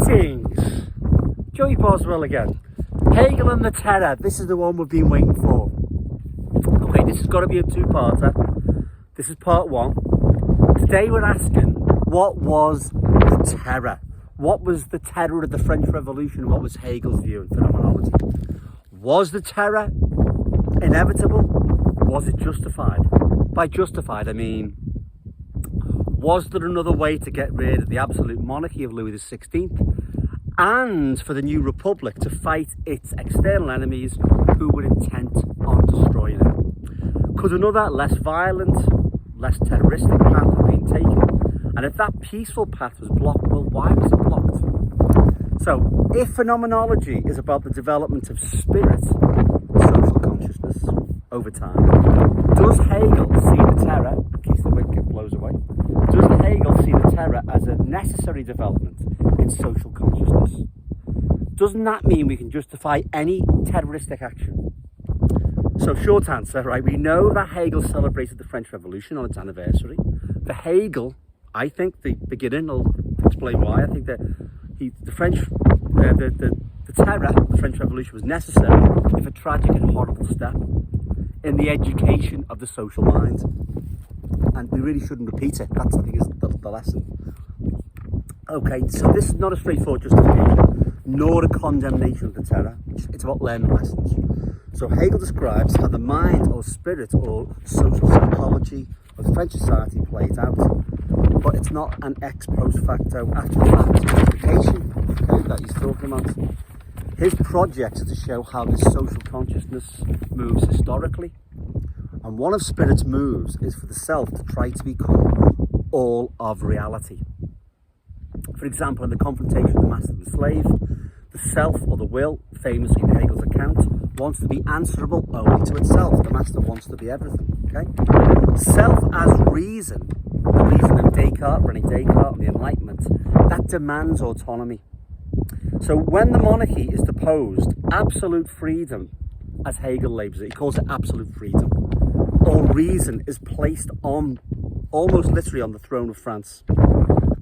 Greetings! Joey Boswell again. Hegel and the Terror. This is the one we've been waiting for. Okay, this has got to be a two-parter. This is part one. Today we're asking, what was the terror? What was the terror of the French Revolution? What was Hegel's view and phenomenology? Was the terror inevitable? Was it justified? By justified, I mean, was there another way to get rid of the absolute monarchy of Louis XVI and for the new republic to fight its external enemies who were intent on destroying it? Could another, less violent, less terroristic path have been taken? And if that peaceful path was blocked, well, why was it blocked? So, if phenomenology is about the development of spirit, social consciousness, over time, does Hegel see the terror, in case the wind blows away, does Hegel see the terror as a necessary development in social consciousness? Doesn't that mean we can justify any terroristic action? So, short answer, right, we know that Hegel celebrated the French Revolution on its anniversary. For Hegel, I think the beginning, I'll explain why, I think that the terror of the French Revolution was necessary, if a tragic and horrible step in the education of the social mind. And we really shouldn't repeat it. That's, I think, is the lesson. Okay, so this is not a straightforward justification, nor a condemnation of the terror. It's about learning lessons. So Hegel describes how the mind or spirit or social psychology of French society plays out. But it's not an ex post facto, after the fact justification, okay, that he's talking about. His project is to show how this social consciousness moves historically. And one of spirit's moves is for the self to try to become all of reality. For example, in the confrontation of the master and the slave, the self or the will, famously in Hegel's account, wants to be answerable only to itself. The master wants to be everything. Okay? Self as reason, the reason of Descartes, René Descartes, and the Enlightenment, that demands autonomy. So when the monarchy is deposed, absolute freedom, as Hegel labels it, he calls it absolute freedom, or reason is placed on, almost literally on the throne of France.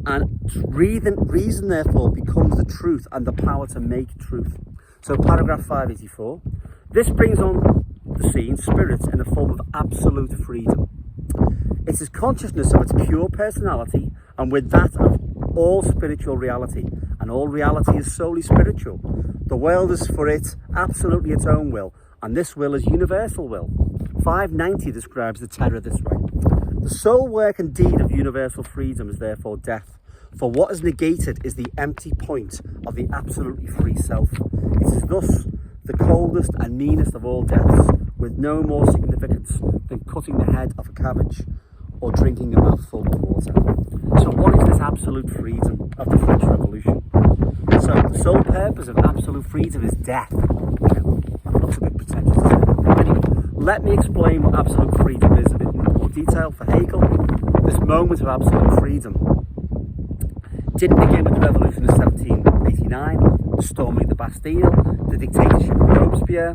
And reason therefore becomes the truth and the power to make truth. So paragraph 584, this brings on the scene spirit in a form of absolute freedom. It is consciousness of its pure personality, and with that of all spiritual reality. And all reality is solely spiritual. The world is for it absolutely its own will, and this will is universal will. 590 describes the terror this way. The sole work and deed of universal freedom is therefore death, for what is negated is the empty point of the absolutely free self. It is thus the coldest and meanest of all deaths, with no more significance than cutting the head of a cabbage or drinking a mouthful of water. So what is this absolute freedom of the French Revolution? So the sole purpose of absolute freedom is death. That looks a bit pretentious, doesn't it? Anyway, let me explain what absolute freedom is a bit more detail. For Hegel, this moment of absolute freedom didn't begin with the revolution of 1789, the storming of the Bastille, the dictatorship of Robespierre.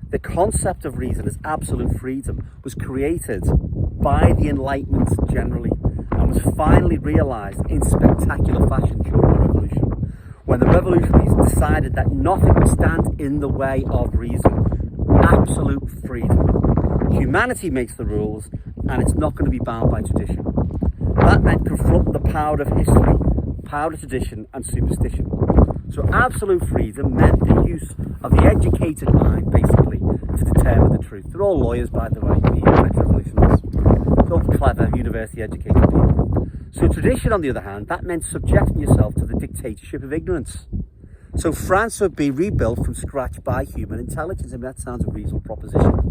The concept of reason as absolute freedom was created by the Enlightenment generally, and was finally realised in spectacular fashion during the revolution, when the revolutionaries decided that nothing would stand in the way of reason. Absolute freedom. Humanity makes the rules, and it's not going to be bound by tradition. That meant confront the power of history, power of tradition, and superstition. So absolute freedom meant the use of the educated mind, basically, to determine the truth. They're all lawyers, by the way, the French revolutionists. They're all clever, university-educated people. So tradition, on the other hand, that meant subjecting yourself to the dictatorship of ignorance. So France would be rebuilt from scratch by human intelligence. I mean, that sounds a reasonable proposition.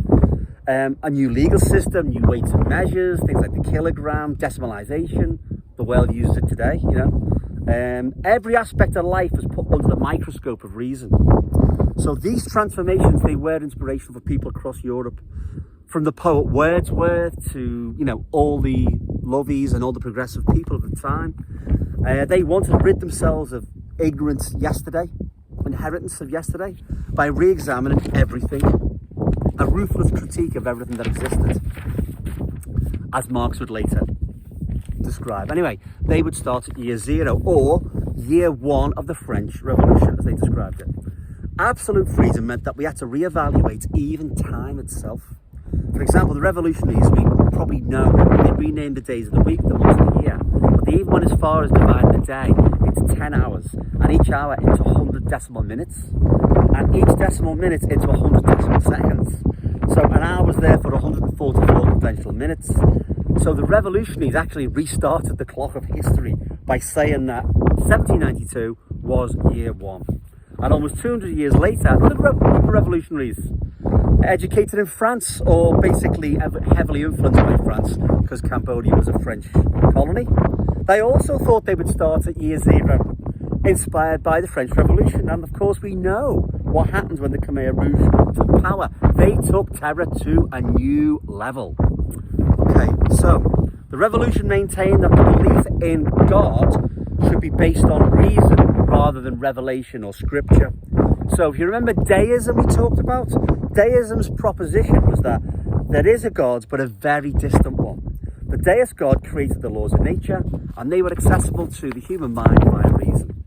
A new legal system, new weights and measures, things like the kilogram, decimalization. The world uses it today, you know. Every aspect of life was put under the microscope of reason. So these transformations, they were inspirational for people across Europe, from the poet Wordsworth to, you know, all the lovies and all the progressive people of the time. They wanted to rid themselves of ignorance yesterday, inheritance of yesterday, by re-examining everything, a ruthless critique of everything that existed, as Marx would later describe. Anyway, they would start at year zero, or year one of the French Revolution, as they described it. Absolute freedom meant that we had to reevaluate even time itself. For example, the revolutionaries, we probably know, they renamed the days of the week, the months of the year. But they even went as far as dividing the day into 10 hours, and each hour into 100 decimal minutes, and each decimal minute into 100 decimal seconds. So an hour was therefore 144 conventional minutes. So the revolutionaries actually restarted the clock of history by saying that 1792 was year one. And almost 200 years later, the revolutionaries, educated in France, or basically heavily influenced by France, because Cambodia was a French colony, they also thought they would start at year zero, inspired by the French Revolution. And of course we know what happened when the Khmer Rouge took power. They took terror to a new level. Okay, so the revolution maintained that the belief in God should be based on reason rather than revelation or scripture. So if you remember deism we talked about, deism's proposition was that there is a God, but a very distant one. The deist God created the laws of nature, and they were accessible to the human mind via reason.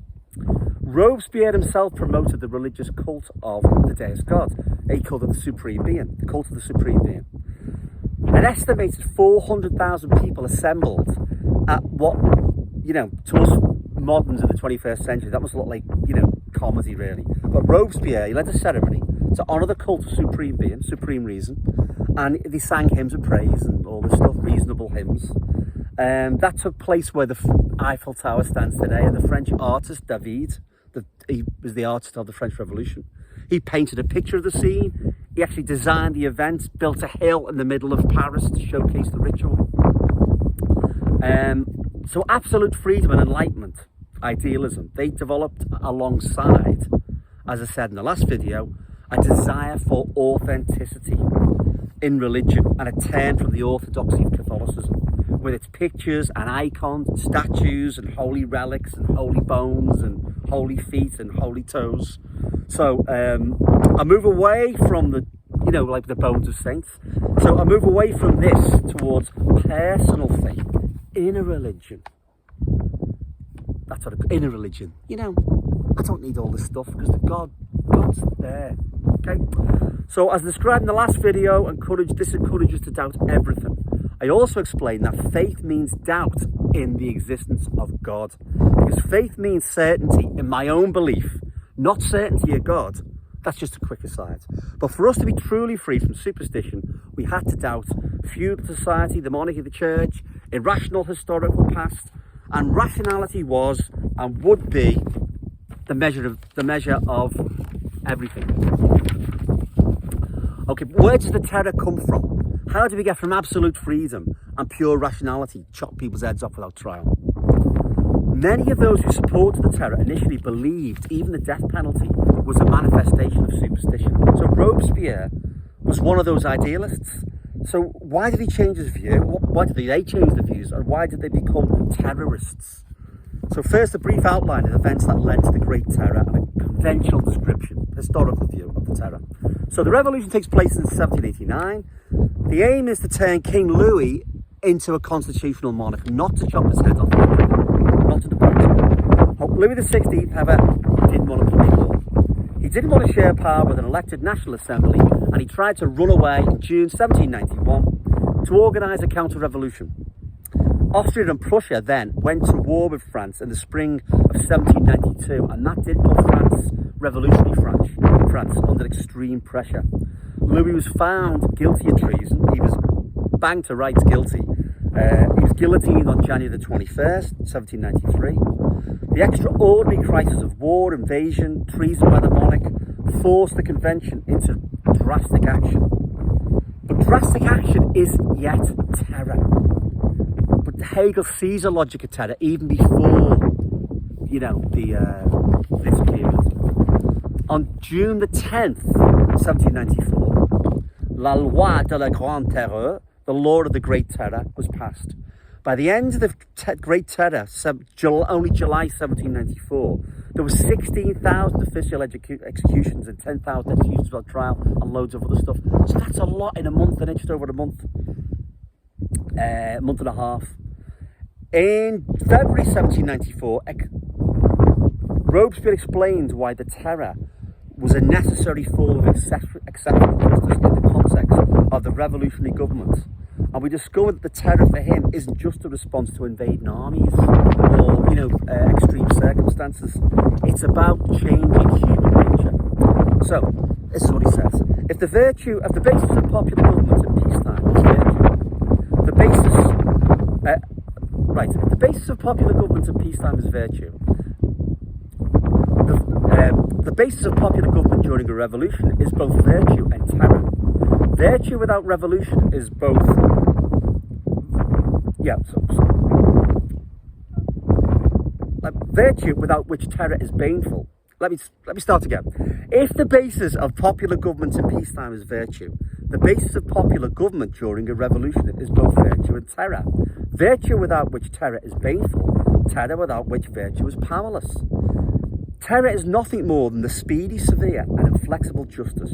Robespierre himself promoted the religious cult of the deist God. He called it the Supreme Being, the cult of the Supreme Being. An estimated 400,000 people assembled at what, to us moderns of the 21st century, that must look like, comedy really. But Robespierre, he led a ceremony to honour the cult of Supreme Being, Supreme Reason, and they sang hymns of praise and all this stuff, reasonable hymns. That took place where the Eiffel Tower stands today, and the French artist David, he was the artist of the French Revolution. He painted a picture of the scene. He actually designed the event, built a hill in the middle of Paris to showcase the ritual. So absolute freedom and enlightenment, idealism, they developed alongside, as I said in the last video, a desire for authenticity in religion and a turn from the orthodoxy of Catholicism, with its pictures and icons, statues and holy relics and holy bones and holy feet and holy toes. So I move away from the, like the bones of saints. So I move away from this towards personal faith in a religion. That's what in a religion. I don't need all this stuff because God's there. Okay. So as described in the last video, this encourages to doubt everything. I also explained that faith means doubt in the existence of God, because faith means certainty in my own belief, not certainty of God. That's just a quick aside. But for us to be truly free from superstition, we had to doubt feudal society, the monarchy, the church, irrational historical past, and rationality was and would be the measure of everything. Okay, where does the terror come from? How do we get from absolute freedom and pure rationality, chop people's heads off without trial? Many of those who supported the terror initially believed even the death penalty was a manifestation of superstition. So Robespierre was one of those idealists. So why did he change his view? Why did they change their views? And why did they become terrorists? So first, a brief outline of events that led to the Great Terror and a conventional description, historical view of the terror. So the revolution takes place in 1789. The aim is to turn King Louis into a constitutional monarch, not to chop his head off, not to depose him. Louis XVI, however, didn't want to play ball. He didn't want to share power with an elected National Assembly, and he tried to run away in June 1791 to organise a counter-revolution. Austria and Prussia then went to war with France in the spring of 1792, and that did put revolutionary France under extreme pressure. Louis was found guilty of treason. He was banged to rights guilty. He was guillotined on January the 21st, 1793. The extraordinary crisis of war, invasion, treason by the monarch forced the convention into drastic action. But drastic action is yet terror. But Hegel sees a logic of terror even before, this period. On June the 10th, 1794, La Loi de la Grande Terreur, the law of the Great Terror, was passed. By the end of the Great Terror, only July 1794, there were 16,000 official executions and 10,000 executions without trial and loads of other stuff. So that's a lot in a month, and just over a month and a half. In February 1794, Robespierre explained why the terror was a necessary form of exceptional justice in the context of the revolutionary government. And we discovered that the terror for him isn't just a response to invading armies or, extreme circumstances. It's about changing human nature. So, this is what he says. If the basis of popular government in peacetime is virtue, the basis of popular government in peacetime is virtue. The basis of popular government during a revolution is both virtue and terror. Virtue without revolution is both... virtue without which terror is baneful. Let me start again. If the basis of popular government in peacetime is virtue, the basis of popular government during a revolution is both virtue and terror. Virtue without which terror is baneful, terror without which virtue is powerless. Terror is nothing more than the speedy, severe and inflexible justice.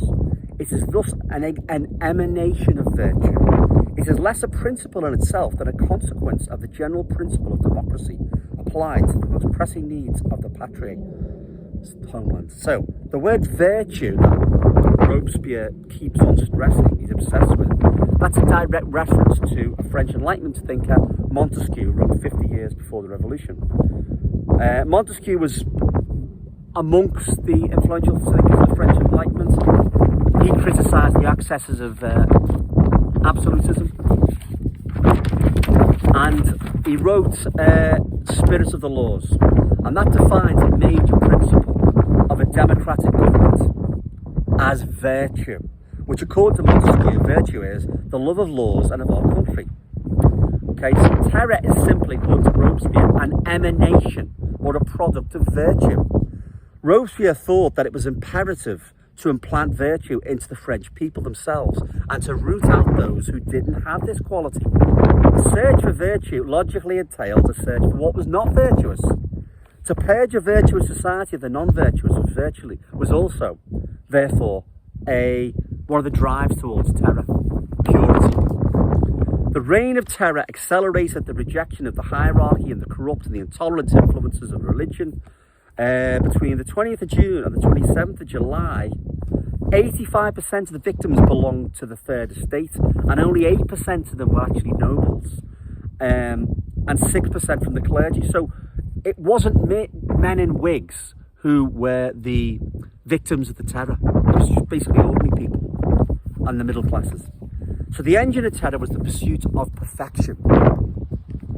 It is thus an emanation of virtue. It is less a principle in itself than a consequence of the general principle of democracy applied to the most pressing needs of the patriot homeland. So, the word virtue that Robespierre keeps on stressing, he's obsessed with, that's a direct reference to a French Enlightenment thinker, Montesquieu, who wrote 50 years before the Revolution. Montesquieu was amongst the influential thinkers of the French Enlightenment. He criticised the excesses of absolutism, and he wrote Spirit of the Laws, and that defines a major principle of a democratic government as virtue, which according to Montesquieu, virtue is the love of laws and of our country. Okay, so terror is simply, according to Robespierre, an emanation or a product of virtue. Robespierre thought that it was imperative to implant virtue into the French people themselves and to root out those who didn't have this quality. The search for virtue logically entailed a search for what was not virtuous. To purge a virtuous society of the non-virtuous was also, therefore, one of the drives towards terror, purity. The reign of terror accelerated the rejection of the hierarchy and the corrupt and the intolerant influences of religion. Between the 20th of June and the 27th of July, 85% of the victims belonged to the Third Estate, and only 8% of them were actually nobles, and 6% from the clergy. So it wasn't men in wigs who were the victims of the terror. It was just basically ordinary people and the middle classes. So the engine of terror was the pursuit of perfection,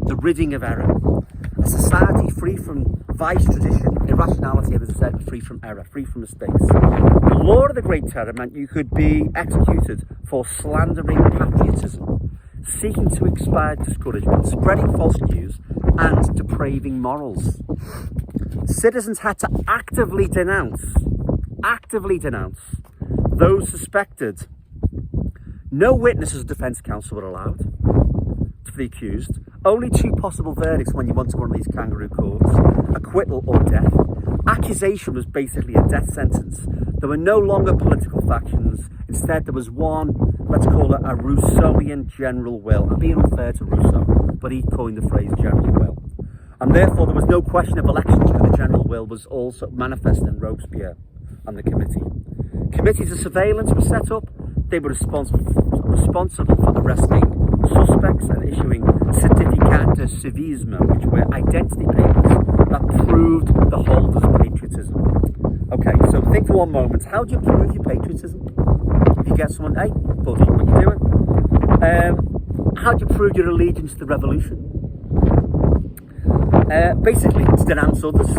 the ridding of error. A society free from vice, tradition, irrationality, and as I said, free from error, free from mistakes. The law of the Great Terror meant you could be executed for slandering patriotism, seeking to inspire discouragement, spreading false news, and depraving morals. Citizens had to actively denounce those suspected. No witnesses of defence counsel were allowed for the accused. Only two possible verdicts when you went to one of these kangaroo courts: acquittal or death. Accusation was basically a death sentence. There were no longer political factions. Instead, there was one, let's call it a Rousseauian general will. I'm being unfair to Rousseau, but he coined the phrase general will. And therefore, there was no question of elections, because the general will was also manifest in Robespierre and the committee. Committees of surveillance were set up. They were responsible for arresting suspects and issuing certificats de civisme, which were identity papers that proved the holder's patriotism. Okay, so think for one moment, how do you prove your patriotism? If you get someone, hey, buddy, what you doing? How do you prove your allegiance to the revolution? Basically, to denounce others.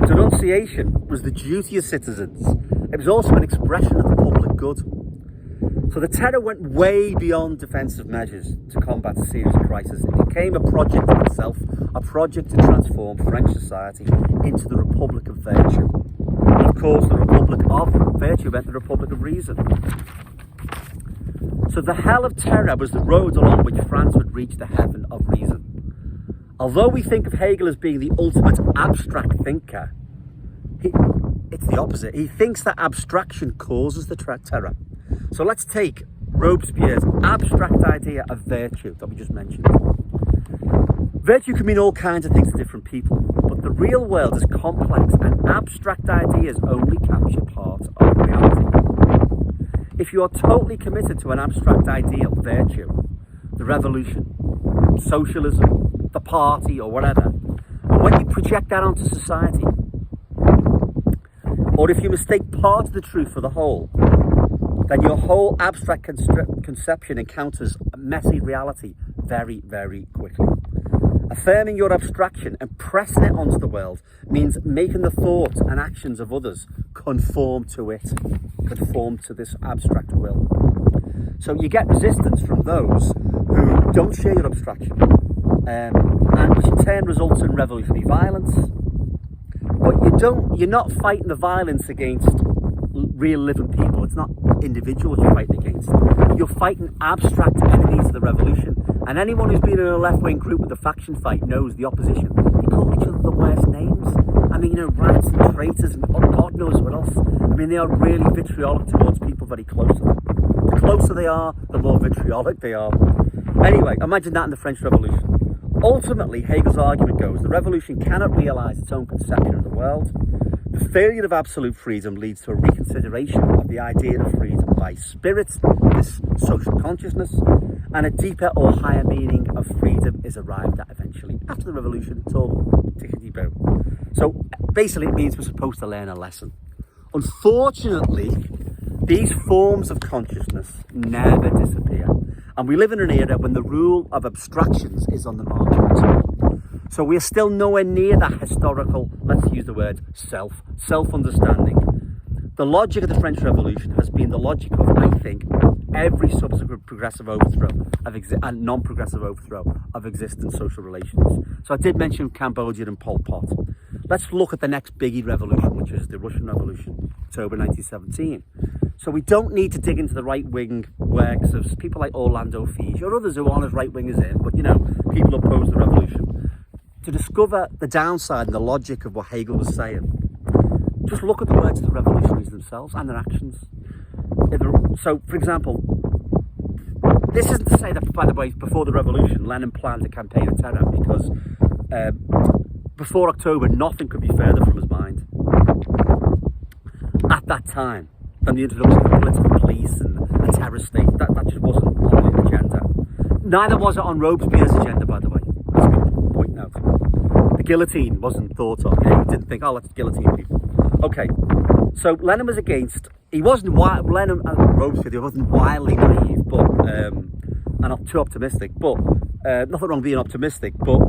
Denunciation was the duty of citizens. It was also an expression of the public good. So the terror went way beyond defensive measures to combat a serious crisis. It became a project in itself, a project to transform French society into the Republic of Virtue. And of course, the Republic of Virtue meant the Republic of Reason. So the hell of terror was the road along which France would reach the heaven of reason. Although we think of Hegel as being the ultimate abstract thinker, it's the opposite. He thinks that abstraction causes the terror. So let's take Robespierre's abstract idea of virtue that we just mentioned. Virtue can mean all kinds of things to different people, but the real world is complex and abstract ideas only capture part of reality. If you are totally committed to an abstract ideal, virtue, the revolution, socialism, the party or whatever, and when you project that onto society, or if you mistake part of the truth for the whole, then your whole abstract conception encounters a messy reality very, very quickly. Affirming your abstraction and pressing it onto the world means making the thoughts and actions of others conform to it, conform to this abstract will. So you get resistance from those who don't share your abstraction, and which in turn results in revolutionary violence. But you're not fighting the violence against real living people. It's not individuals you're fighting against. You're fighting abstract enemies of the revolution. And anyone who's been in a left-wing group with a faction fight knows the opposition. They call each other the worst names. I mean, rats and traitors and God knows what else. I mean, they are really vitriolic towards people very close to them. The closer they are, the more vitriolic they are. Anyway, imagine that in the French Revolution. Ultimately, Hegel's argument goes, the revolution cannot realise its own conception of the world. The failure of absolute freedom leads to a reconsideration of the idea of freedom by spirit, this social consciousness, and a deeper or higher meaning of freedom is arrived at eventually. After the revolution, it's all tickety-boo. So basically it means we're supposed to learn a lesson. Unfortunately, these forms of consciousness never disappear. And we live in an era when the rule of abstractions is on the margins. So we are still nowhere near that historical, let's use the word, self-understanding. The logic of the French Revolution has been the logic of, I think, every subsequent progressive overthrow and non-progressive overthrow of existing social relations. So I did mention Cambodia and Pol Pot. Let's look at the next biggie revolution, which is the Russian Revolution, October 1917. So we don't need to dig into the right-wing works of people like Orlando Figes or others who aren't as right-wingers in, but people oppose the revolution, to discover the downside and the logic of what Hegel was saying. Just look at the words of the revolutionaries themselves and their actions. So, for example, this isn't to say that, by the way, before the revolution, Lenin planned a campaign of terror, because before October, nothing could be further from his mind. At that time, than the introduction of the political police and a terror state, that just wasn't on the agenda. Neither was it on Robespierre's agenda, by the way. That's a good point now. The guillotine wasn't thought of. He didn't think, let's guillotine people. Okay, so Lenin was against. He wasn't Lenin and Robespierre wasn't wildly naive, but and not too optimistic. But nothing wrong being optimistic. But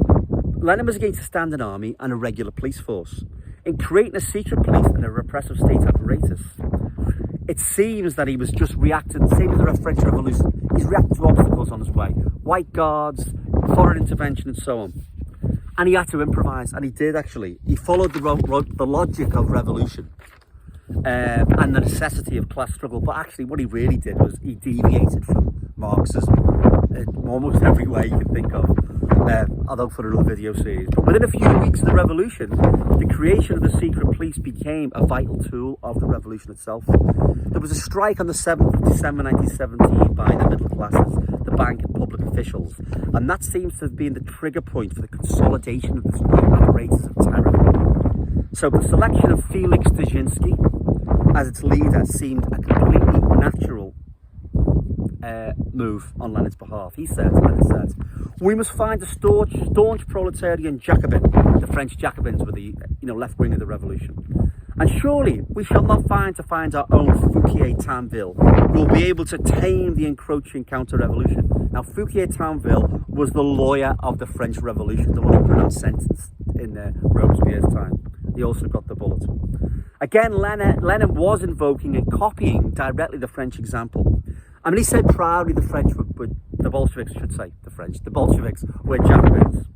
Lenin was against a standing army and a regular police force. In creating a secret police and a repressive state apparatus, it seems that he was just reacting, same as the French Revolution. He's reacting to obstacles on his way. White guards, foreign intervention, and so on. And he had to improvise, and he did actually. He followed the logic of revolution and the necessity of class struggle. But actually, what he really did was he deviated from Marxism in almost every way you can think of. Although for another video series. But within a few weeks of the revolution, the creation of the secret police became a vital tool of the revolution itself. There was a strike on the 7th of December 1917 by the middle classes, the bank and public officials, and that seems to have been the trigger point for the consolidation of this new apparatus of terror. So the selection of Felix Dzerzhinsky as its leader seemed a completely natural move on Lenin's behalf. Lenin said, we must find a staunch proletarian Jacobin. The French Jacobins were the left wing of the revolution. And surely we shall not find our own Fouquier-Tinville who will be able to tame the encroaching counter-revolution. Now, Fouquier-Tinville was the lawyer of the French Revolution, the one who pronounced sentence in Robespierre's time. He also got the bullet. Again, Lenin was invoking and copying directly the French example. I mean, he said proudly the Bolsheviks were Jacobins.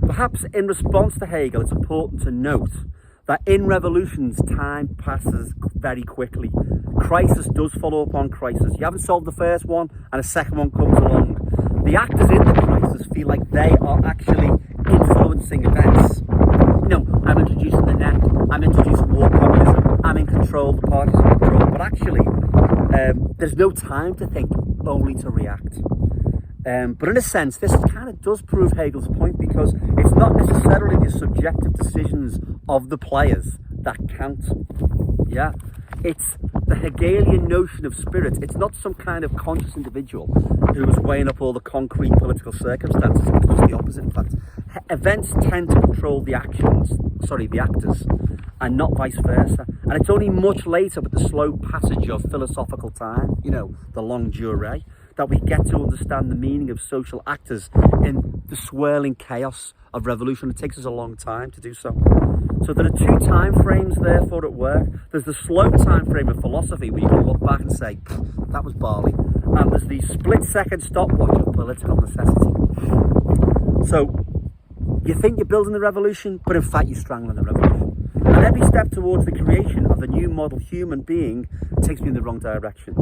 Perhaps in response to Hegel, it's important to note that in revolutions, time passes very quickly. Crisis does follow upon crisis. You haven't solved the first one, and a second one comes along. The actors in the crisis feel like they are actually influencing events. I'm introducing the net, I'm introducing war communism, I'm in control, the party's in control. But actually, there's no time to think, only to react. But in a sense, this kind of does prove Hegel's point, because it's not necessarily the subjective decisions of the players that count. Yeah, it's the Hegelian notion of spirit. It's not some kind of conscious individual who is weighing up all the concrete political circumstances. It's just the opposite, in fact. Events tend to control the actors, and not vice versa. And it's only much later, with the slow passage of philosophical time, the longue durée, that we get to understand the meaning of social actors in the swirling chaos of revolution. It takes us a long time to do so. So there are two time frames, therefore, at work. There's the slow time frame of philosophy, where you can look back and say, that was barley. And there's the split-second stopwatch of political necessity. So you think you're building the revolution, but in fact you're strangling the revolution. And every step towards the creation of the new model human being takes me in the wrong direction.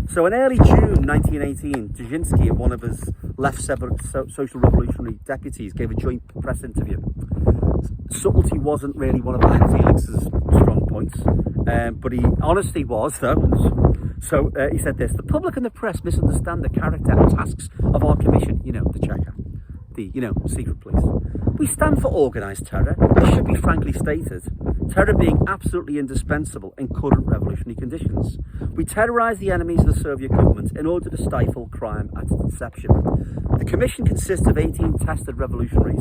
So in early June 1918, Dzerzhinsky and one of his left social revolutionary deputies gave a joint press interview. Subtlety wasn't really one of Ian Felix's strong points, but honesty was, though. So he said this: the public and the press misunderstand the character and tasks of our commission, the checker, the secret police. We stand for organised terror. This should be frankly stated. Terror being absolutely indispensable in current revolutionary conditions. We terrorise the enemies of the Soviet government in order to stifle crime at its inception. The commission consists of 18 tested revolutionaries.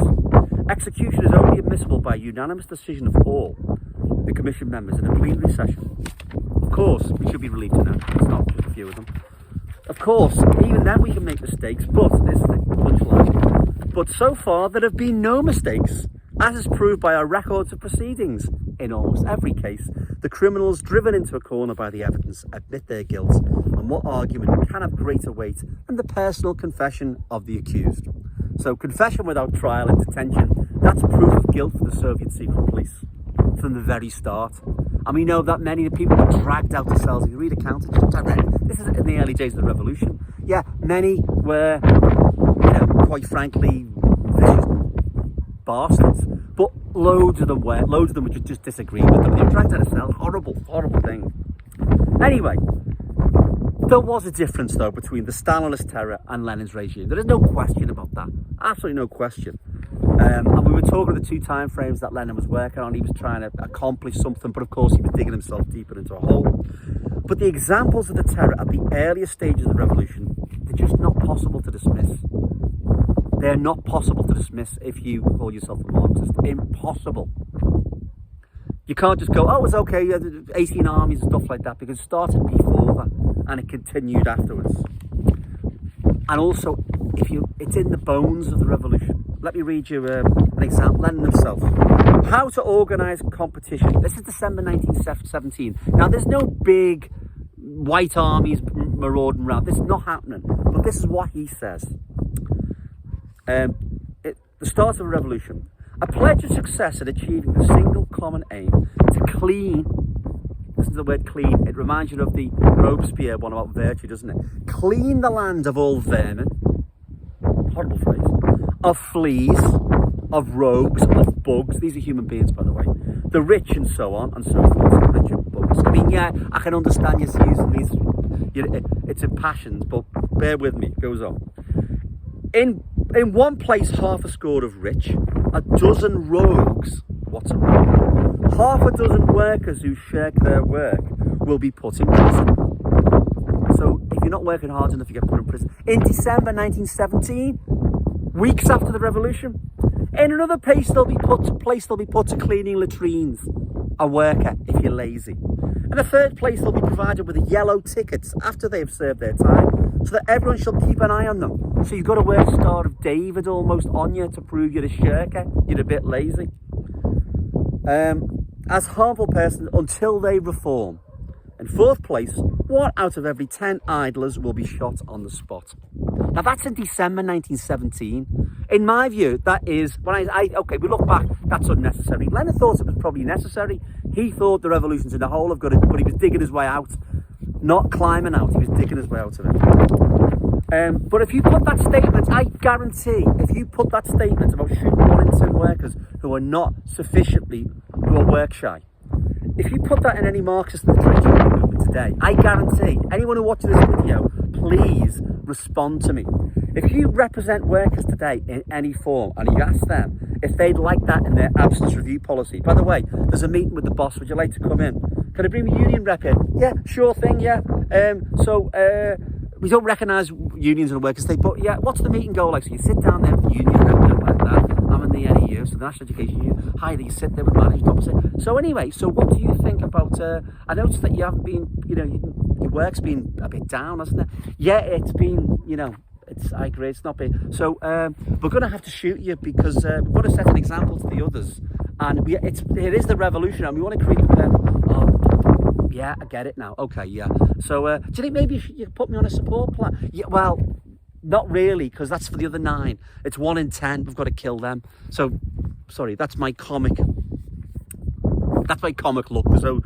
Execution is only admissible by unanimous decision of all the commission members in a plenary session. Of course, we should be relieved to know it's not just a few of them. Of course, even then we can make mistakes, but this is the punchline. But so far, there have been no mistakes, as is proved by our records of proceedings. In almost every case, the criminals, driven into a corner by the evidence, admit their guilt, and what argument can have greater weight than the personal confession of the accused? So confession without trial and detention, that's proof of guilt for the Soviet secret police from the very start. And we know that many of the people were dragged out to cells. If you read accounts, this is in the early days of the revolution. Yeah, many were, quite frankly, vicious bastards. But loads of them would just disagree with them. They were dragged out of cells. Horrible thing. Anyway, there was a difference, though, between the Stalinist terror and Lenin's regime. There is no question about that. Absolutely no question. And we were talking of the two time frames that Lenin was working on. He was trying to accomplish something, but of course he was digging himself deeper into a hole. But the examples of the terror at the earliest stages of the revolution, they're just not possible to dismiss. They're not possible to dismiss if you call yourself a Marxist. Impossible. You can't just go, it's okay, 18 armies and stuff like that, because it started before that and it continued afterwards. And also, it's in the bones of the revolution. Let me read you an example. Lenin himself. How to organise competition. This is December 1917. Now, there's no big white armies marauding around. This is not happening. But this is what he says. The start of the revolution. A pledge of success in achieving the single common aim to clean. Listen to the word clean. It reminds you of the Robespierre one about virtue, doesn't it? Clean the land of all vermin. Horrible phrase. Of fleas, of rogues, of bugs. These are human beings, by the way. The rich and so on and so forth. The rich and bugs. I mean, yeah, I can understand you using these. It's impassioned, but bear with me. It goes on. In one place, half a score of rich, a dozen rogues. What's a rogue? Half a dozen workers who shirk their work will be put in prison. So if you're not working hard enough, you get put in prison. In December 1917, weeks after the revolution, in another place they'll be put to cleaning latrines, a worker if you're lazy. And a third place they'll be provided with yellow tickets after they have served their time, so that everyone shall keep an eye on them. So you've got to wear a Star of David almost on you to prove you're a shirker, you're a bit lazy. As harmful persons until they reform. In fourth place, 1 out of every 10 idlers will be shot on the spot. Now that's in December 1917. In my view, that is, we look back, that's unnecessary. Lenin thought it was probably necessary. He thought the revolution's in the hole of good, but he was digging his way out. Not climbing out, he was digging his way out of it. But if you put that statement, I guarantee, if you put that statement about shooting 1 in 10 workers who are work shy, if you put that in any Marxist literature movement today, I guarantee anyone who watches this video, please respond to me. If you represent workers today in any form and you ask them if they'd like that in their absence review policy, by the way, there's a meeting with the boss, would you like to come in? Can I bring my union rep in? Yeah, sure thing, yeah. We don't recognise unions in the workers' state, but yeah, what's the meeting go like? So you sit down there with the union rep like that. I'm in the NEU, so the National Education Union. Hi, you sit there with management opposite. So anyway, so what do you think about, I noticed that you haven't been, your work's been a bit down, hasn't it? Yeah, it's been, I agree, it's not been. So we're going to have to shoot you because we've got to set an example to the others. And it is the revolution, and we want to create the yeah, I get it now. Okay, yeah. So do you think maybe you could put me on a support plan? Yeah, well, not really, because that's for the other 9. It's 1 in 10. We've got to kill them. So, sorry, that's my comic look. So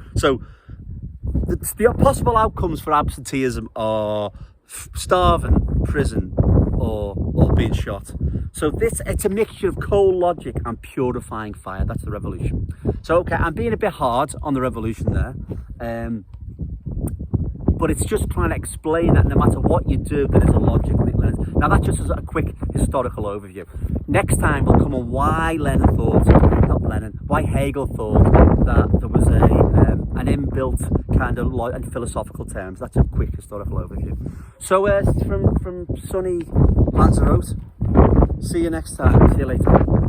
the possible outcomes for absenteeism are starving, prison, or being shot. So it's a mixture of cold logic and purifying fire. That's the revolution. So, okay, I'm being a bit hard on the revolution there. But it's just trying to explain that no matter what you do, there is a logic in it. Now, that's just as a quick historical overview. Next time, we'll come on why why Hegel thought that there was an inbuilt kind of and philosophical terms. That's a quick historical overview. So, from sunny Lanzarote, see you next time. See you later.